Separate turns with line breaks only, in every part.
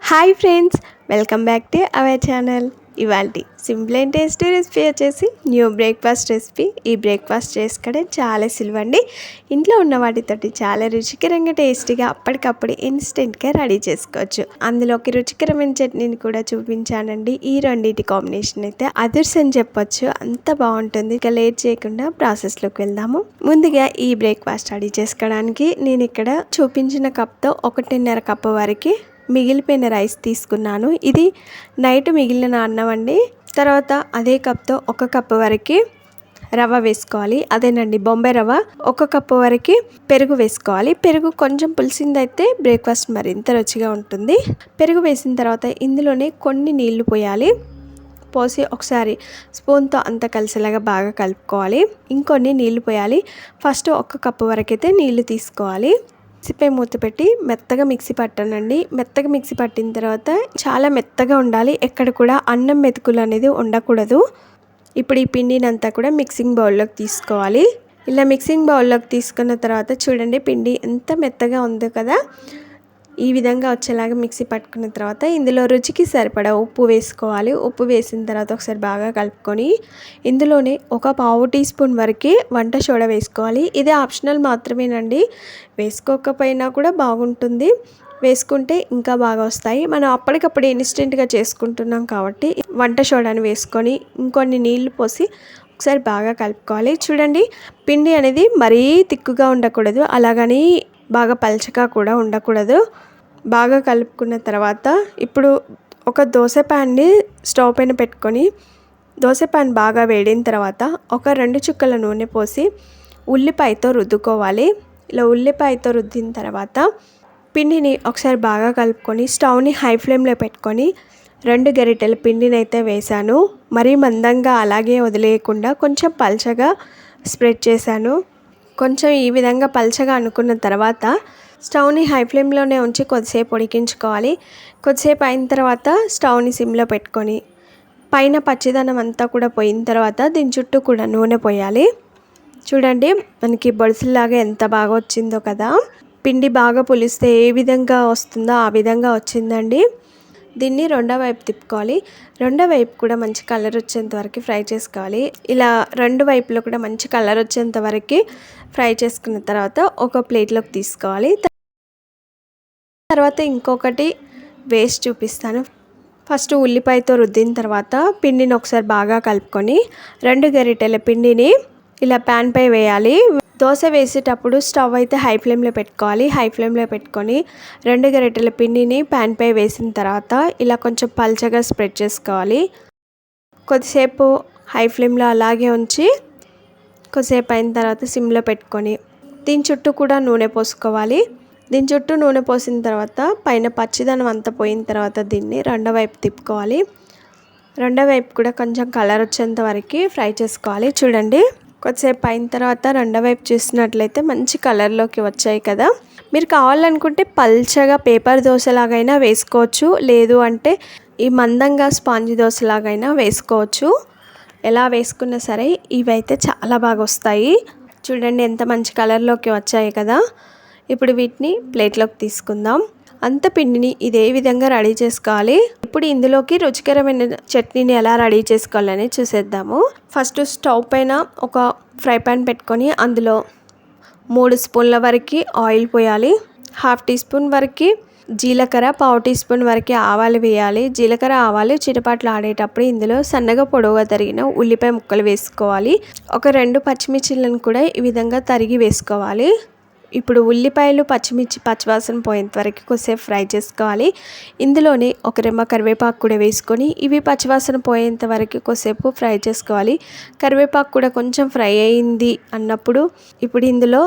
Hi friends, welcome back to our channel. ఇవాళ simple and tasty recipe వచ్చేసి new breakfast recipe. ఈ breakfast చేసుకోవడం చాలా సులువండి. ఇంట్లో ఉన్న వాటితోటి చాలా రుచికరంగా టేస్టీగా అప్పటికప్పుడు ఇన్స్టెంట్గా రెడీ చేసుకోవచ్చు. అందులోకి రుచికరమైన చట్నీని కూడా చూపించానండి. ఈ రెండింటి కాంబినేషన్ అయితే అదర్స్ అని చెప్పొచ్చు, అంత బాగుంటుంది. ఇక లేట్ చేయకుండా ప్రాసెస్లోకి వెళ్దాము. ముందుగా ఈ బ్రేక్ఫాస్ట్ రెడీ చేసుకోవడానికి నేను ఇక్కడ చూపించిన కప్తో 1.5 కప్పు వరకు మిగిలిపోయిన రైస్ తీసుకున్నాను. ఇది నైట్ మిగిలిన అన్నం అండి. తర్వాత అదే కప్తో 1 కప్పు వరకు రవ్వ వేసుకోవాలి. అదేనండి బొంబాయి రవ్వ. 1 కప్పు వరకు పెరుగు వేసుకోవాలి. పెరుగు కొంచెం పులిసిందైతే బ్రేక్ఫాస్ట్ మరింత రుచిగా ఉంటుంది. పెరుగు వేసిన తర్వాత ఇందులోనే కొన్ని నీళ్లు పోయాలి. పోసి ఒకసారి స్పూన్తో అంతా కలిసేలాగా బాగా కలుపుకోవాలి. ఇంకొన్ని నీళ్లు పోయాలి. ఫస్ట్ 1 కప్పు వరకు అయితే నీళ్లు తీసుకోవాలి. మిక్సీపై మూత పెట్టి మెత్తగా మిక్సీ పట్టానండి. మెత్తగా మిక్సీ పట్టిన తర్వాత చాలా మెత్తగా ఉండాలి. ఎక్కడ కూడా అన్నం మెతుకులు అనేది ఉండకూడదు. ఇప్పుడు ఈ పిండిని అంతా కూడా మిక్సింగ్ బౌల్లోకి తీసుకోవాలి. ఇలా మిక్సింగ్ బౌల్లోకి తీసుకున్న తర్వాత చూడండి, పిండి ఎంత మెత్తగా ఉందో కదా. ఈ విధంగా వచ్చేలాగా మిక్సీ పట్టుకున్న తర్వాత ఇందులో రుచికి సరిపడా ఉప్పు వేసుకోవాలి. ఉప్పు వేసిన తర్వాత ఒకసారి బాగా కలుపుకొని ఇందులోనే 1/2 టీ స్పూన్ వరకు వంట సోడా వేసుకోవాలి. ఇది ఆప్షనల్ మాత్రమేనండి, వేసుకోకపోయినా కూడా బాగుంటుంది. వేసుకుంటే ఇంకా బాగా వస్తాయి. మనం అప్పటికప్పుడు ఇన్స్టెంట్గా చేసుకుంటున్నాం కాబట్టి వంట సోడాని వేసుకొని ఇంకొన్ని నీళ్లు పోసి ఒకసారి బాగా కలుపుకోవాలి. చూడండి, పిండి అనేది మరీ తిక్కుగా ఉండకూడదు, అలాగని బాగా పల్చగా కూడా ఉండకూడదు. బాగా కలుపుకున్న తర్వాత ఇప్పుడు ఒక దోశ ప్యాన్ని స్టవ్ పైన పెట్టుకొని దోశ ప్యాన్ బాగా వేడిన తర్వాత ఒక 2 చుక్కల నూనె పోసి ఉల్లిపాయతో రుద్దుకోవాలి. ఇలా ఉల్లిపాయతో రుద్దిన తర్వాత పిండిని ఒకసారి బాగా కలుపుకొని స్టవ్ని హై ఫ్లేమ్లో పెట్టుకొని 2 గరిటెల పిండిని అయితే వేశాను. మరీ మందంగా అలాగే వదిలేయకుండా కొంచెం పల్చగా స్ప్రెడ్ చేశాను. కొంచెం ఈ విధంగా పల్చగా అనుకున్న తర్వాత స్టవ్ని హై ఫ్లేమ్లోనే ఉంచి కొద్దిసేపు ఉడికించుకోవాలి. కొద్దిసేపు అయిన తర్వాత స్టవ్ని సిమ్లో పెట్టుకొని పైన పచ్చిదనం అంతా కూడా పోయిన తర్వాత దీని చుట్టూ కూడా నూనె పోయాలి. చూడండి, మనకి బొడుసులాగా ఎంత బాగా వచ్చిందో కదా. పిండి బాగా పులిస్తే ఏ విధంగా వస్తుందో ఆ విధంగా వచ్చిందండి. దీన్ని రెండో వైపు తిప్పుకోవాలి. రెండో వైపు కూడా మంచి కలర్ వచ్చేంత వరకు ఫ్రై చేసుకోవాలి. ఇలా 2 వైపులో కూడా మంచి కలర్ వచ్చేంత వరకు ఫ్రై చేసుకున్న తర్వాత ఒక ప్లేట్లోకి తీసుకోవాలి. తర్వాత ఇంకొకటి వేస్ట్ చూపిస్తాను. ఫస్ట్ ఉల్లిపాయతో రుద్దిన తర్వాత పిండిని ఒకసారి బాగా కలుపుకొని 2 గరిటెల పిండిని ఇలా ప్యాన్ పై వేయాలి. దోశ వేసేటప్పుడు స్టవ్ అయితే హై ఫ్లేమ్లో పెట్టుకోవాలి. హై ఫ్లేమ్లో పెట్టుకొని 2 గరిటెల పిండిని ప్యాన్ పై వేసిన తర్వాత ఇలా కొంచెం పల్చగా స్ప్రెడ్ చేసుకోవాలి. కొద్దిసేపు హై ఫ్లేమ్లో అలాగే ఉంచి కొద్దిసేపు అయిన తర్వాత సిమ్లో పెట్టుకొని దీని చుట్టూ కూడా నూనె పోసుకోవాలి. దీని చుట్టూ నూనె పోసిన తర్వాత పైన పచ్చిదనం అంతా పోయిన తర్వాత దీన్ని రెండో వైపు తిప్పుకోవాలి. రెండో వైపు కూడా కొంచెం కలర్ వచ్చేంత వరకు ఫ్రై చేసుకోవాలి. చూడండి, కొద్దిసేపు అయిన తర్వాత రెండో వైపు చూసినట్లయితే మంచి కలర్లోకి వచ్చాయి కదా. మీరు కావాలనుకుంటే పల్చగా పేపర్ దోశలాగైనా వేసుకోవచ్చు, లేదు అంటే ఈ మందంగా స్పాంజీ దోశలాగైనా వేసుకోవచ్చు. ఎలా వేసుకున్నా సరే ఇవైతే చాలా బాగా వస్తాయి. చూడండి, ఎంత మంచి కలర్లోకి వచ్చాయి కదా. ఇప్పుడు వీటిని ప్లేట్లోకి తీసుకుందాం. అంత పిండిని ఇదే విధంగా రెడీ చేసుకోవాలి. ఇప్పుడు ఇందులోకి రుచికరమైన చట్నీని ఎలా రెడీ చేసుకోవాలని చూసేద్దాము. ఫస్ట్ స్టవ్ పైన ఒక ఫ్రై పాన్ పెట్టుకొని అందులో 3 స్పూన్ల వరకు ఆయిల్ పోయాలి. 1/2 టీ స్పూన్ వరకు జీలకర్ర, 1/2 టీ స్పూన్ వరకు ఆవాలు వేయాలి. జీలకర్ర ఆవాలు చిటపట్లు ఆడేటప్పుడు ఇందులో సన్నగా పొడవుగా తరిగిన ఉల్లిపాయ ముక్కలు వేసుకోవాలి. ఒక 2 పచ్చిమిర్చిలను కూడా ఈ విధంగా తరిగి వేసుకోవాలి. ఇప్పుడు ఉల్లిపాయలు పచ్చిమిర్చి పచ్చివాసన పోయేంత వరకు కొద్దిసేపు ఫ్రై చేసుకోవాలి. ఇందులోనే ఒక రెమ్మ కరివేపాకు కూడా వేసుకొని ఇవి పచ్చివాసన పోయేంత వరకు కొద్దిసేపు ఫ్రై చేసుకోవాలి. కరివేపాకు కూడా కొంచెం ఫ్రై అయింది అన్నప్పుడు ఇప్పుడు ఇందులో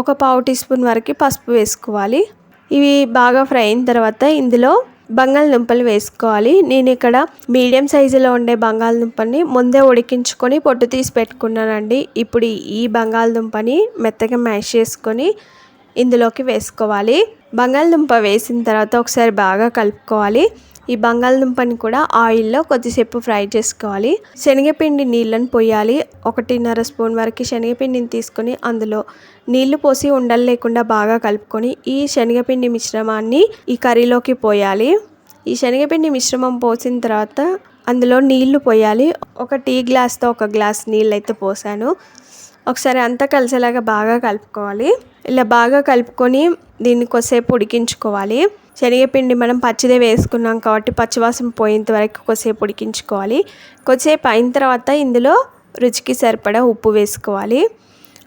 ఒక 1/2 టీ స్పూన్ వరకు పసుపు వేసుకోవాలి. ఇవి బాగా ఫ్రై అయిన తర్వాత ఇందులో బంగాళదుంపలు వేసుకోవాలి. నేను ఇక్కడ మీడియం సైజులో ఉండే బంగాళదుంపని ముందే ఉడికించుకొని పొట్టు తీసి పెట్టుకున్నానండి. ఇప్పుడు ఈ బంగాళదుంపని మెత్తగా మ్యాష్ చేసుకొని ఇందులోకి వేసుకోవాలి. బంగాళదుంప వేసిన తర్వాత ఒకసారి బాగా కలుపుకోవాలి. ఈ బంగాళదుంపని కూడా ఆయిల్లో కొద్దిసేపు ఫ్రై చేసుకోవాలి. శనగపిండి నీళ్ళని పోయాలి. 1.5 స్పూన్ వరకు శనగపిండిని తీసుకొని అందులో నీళ్లు పోసి ఉండలు లేకుండా బాగా కలుపుకొని ఈ శనగపిండి మిశ్రమాన్ని ఈ కర్రీలోకి పోయాలి. ఈ శనగపిండి మిశ్రమం పోసిన తర్వాత అందులో నీళ్లు పోయాలి. ఒక టీ గ్లాస్తో ఒక గ్లాస్ నీళ్ళు అయితే పోసాను. ఒకసారి అంతా కలిసేలాగా బాగా కలుపుకోవాలి. ఇలా బాగా కలుపుకొని దీన్ని కొద్దిసేపు ఉడికించుకోవాలి. శనగపిండి మనం పచ్చిదే వేసుకున్నాం కాబట్టి పచ్చివాసన పోయేంత వరకు కొద్దిసేపు ఉడికించుకోవాలి. కొద్దిసేపు అయిన తర్వాత ఇందులో రుచికి సరిపడా ఉప్పు వేసుకోవాలి.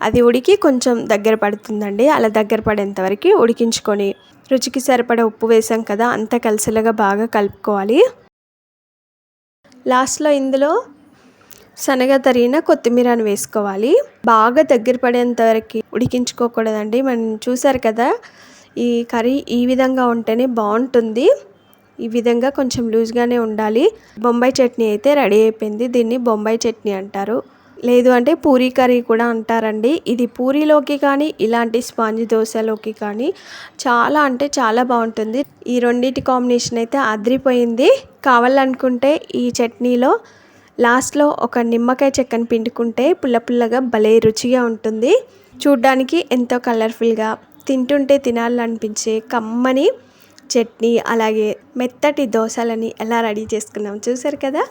అది ఉడికి కొంచెం దగ్గర పడుతుందండి. అలా దగ్గర పడేంత వరకు ఉడికించుకొని రుచికి సరిపడా ఉప్పు వేసాం కదా, అంతా కలిసేలాగా బాగా కలుపుకోవాలి. లాస్ట్లో ఇందులో సన్నగా తరిగిన కొత్తిమీరని వేసుకోవాలి. బాగా దగ్గర పడేంత వరకు ఉడికించుకోకూడదండి. మనం చూసారు కదా, ఈ కర్రీ ఈ విధంగా ఉంటేనే బాగుంటుంది. ఈ విధంగా కొంచెం లూజ్గానే ఉండాలి. బొంబాయి చట్నీ అయితే రెడీ అయిపోయింది. దీన్ని బొంబాయి చట్నీ అంటారు, లేదు అంటే పూరీ కర్రీ కూడా అంటారండి. ఇది పూరీలోకి కానీ ఇలాంటి స్పాంజీ దోశలోకి కానీ చాలా అంటే చాలా బాగుంటుంది. ఈ రెండింటి కాంబినేషన్ అయితే అదిరిపోయింది. కావాలనుకుంటే ఈ చట్నీలో లాస్ట్లో ఒక నిమ్మకాయ చెక్కని పిండుకుంటే పుల్ల పుల్లగా భలే రుచిగా ఉంటుంది. చూడ్డానికి ఎంతో కలర్ఫుల్గా, తింటుంటే తినాలనిపించే కమ్మని చట్నీ, అలాగే మెత్తటి దోశలని ఎలా రెడీ చేసుకున్నాం చూసారు కదా.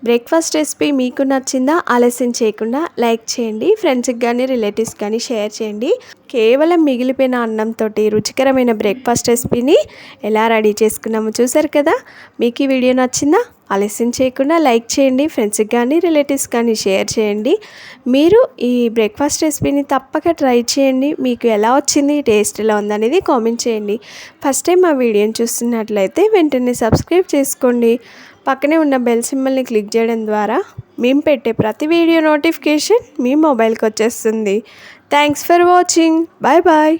బ్రేక్ఫాస్ట్ రెసిపీ మీకు నచ్చిందా? ఆలస్యం చేయకుండా లైక్ చేయండి, ఫ్రెండ్స్కి కానీ రిలేటివ్స్ కానీ షేర్ చేయండి. కేవలం మిగిలిపోయిన అన్నంతో రుచికరమైన బ్రేక్ఫాస్ట్ రెసిపీని ఎలా రెడీ చేసుకున్నామో చూసారు కదా. మీకు ఈ వీడియో నచ్చిందా? ఆలస్యం చేయకుండా లైక్ చేయండి, ఫ్రెండ్స్కి కానీ రిలేటివ్స్ కానీ షేర్ చేయండి. మీరు ఈ బ్రేక్ఫాస్ట్ రెసిపీని తప్పక ట్రై చేయండి. మీకు ఎలా వచ్చింది, టేస్ట్ ఎలా ఉందనేది కామెంట్ చేయండి. ఫస్ట్ టైం మా వీడియోని చూస్తున్నట్లయితే వెంటనే సబ్స్క్రైబ్ చేసుకోండి. పక్కనే ఉన్న బెల్ సింబల్ని క్లిక్ చేయడం ద్వారా మేము పెట్టే ప్రతి వీడియో నోటిఫికేషన్ మీ మొబైల్కి వచ్చేస్తుంది. Thanks for watching. Bye bye.